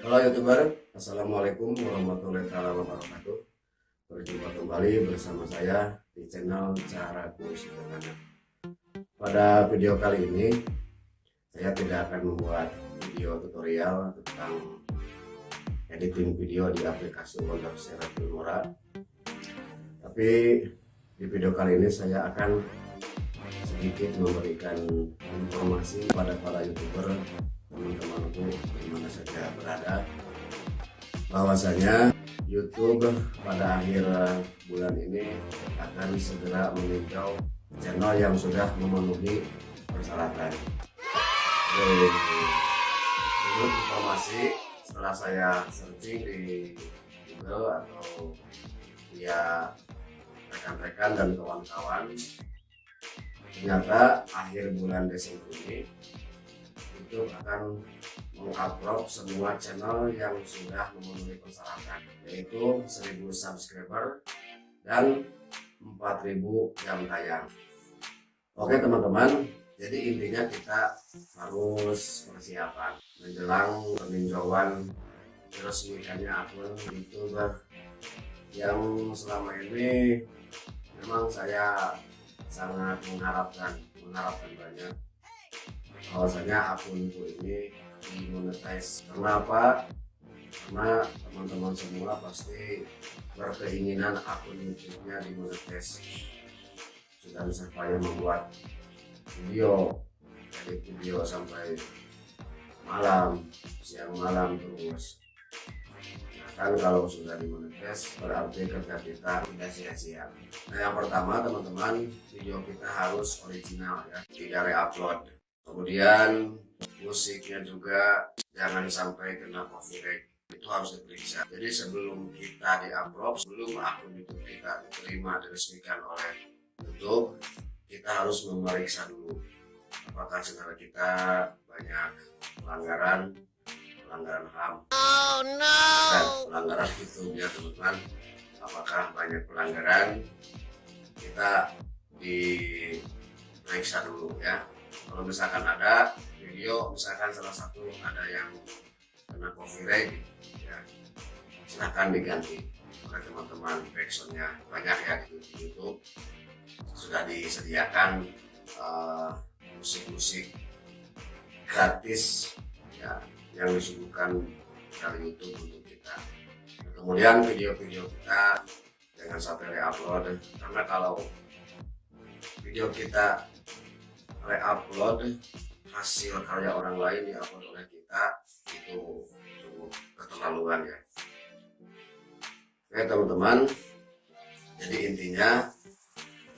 Halo YouTuber, Assalamualaikum warahmatullahi wabarakatuh. Berjumpa kembali bersama saya di channel Caraku Sederhana. Pada video kali ini, saya tidak akan membuat video tutorial tentang editing video di aplikasi Wondershare Filmora. Tapi di video kali ini saya akan sedikit memberikan informasi pada para YouTuber, teman-temanku di mana saja berada, bahwasanya YouTube pada akhir bulan ini akan segera meninjau channel yang sudah memenuhi persyaratan. Menurut informasi setelah saya searching di Google atau via rekan-rekan dan kawan-kawan, ternyata akhir bulan Desember ini YouTube akan mengupload semua channel yang sudah memenuhi persyaratan, yaitu 1000 subscriber dan 4000 jam tayang. Oke teman-teman, jadi intinya kita harus persiapan menjelang peninjauan diresmikannya akun YouTube yang selama ini memang saya sangat mengharapkan banyak bahwasanya akunku ini dimonetize. Kenapa? Karena teman-teman semua pasti berkeinginan akun YouTube-nya dimonetize. Sudah saya membuat video, edit video sampai malam, siang malam terus. Kan kalau sudah dimonetize berarti kerja kita tidak sia-sia. Nah, yang pertama teman-teman, video kita harus original ya, tidak re-upload. Kemudian musiknya juga jangan sampai kena copyright, itu harus diperiksa. Jadi sebelum kita di-upload, sebelum akun YouTube kita diterima diresmikan oleh YouTube, kita harus memeriksa dulu apakah channel kita banyak pelanggaran HAM dan pelanggaran YouTube ya teman-teman. Apakah banyak pelanggaran, kita diperiksa dulu ya. Kalau misalkan ada video, misalkan salah satu ada yang kena copyright ya, silahkan diganti oleh teman-teman. Backsoundnya banyak ya di YouTube, sudah disediakan musik-musik gratis ya yang disuguhkan dari YouTube untuk kita. Nah, kemudian video-video kita jangan sampai re-upload, karena kalau video kita re-upload hasil karya orang lain di-upload oleh kita, itu sungguh keterlaluan ya. Oke teman-teman, jadi intinya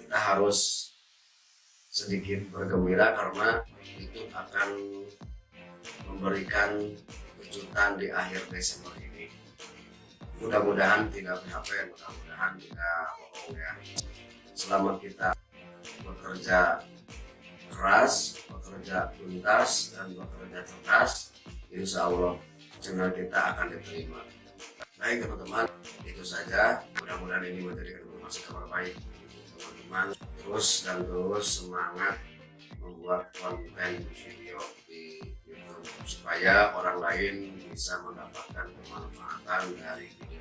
kita harus sedikit bergembira karena itu akan memberikan kejutan di akhir Desember ini. Mudah-mudahan tidak PHP, mudah-mudahan tidak bohong ya. Selama kita bekerja keras, bekerja tuntas, dan bekerja cerdas, insya Allah channel kita akan diterima. Baik teman-teman, itu saja. Mudah-mudahan ini menjadi informasi kabar baik untuk teman-teman. Terus semangat membuat konten video di YouTube supaya orang lain bisa mendapatkan kemanfaatan dari video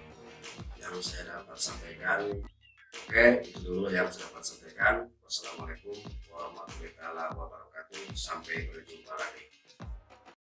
yang saya dapat sampaikan. Oke, itu dulu yang saya dapat sampaikan. Wassalamualaikum warahmatullahi wabarakatuh. Sampai berjumpa lagi.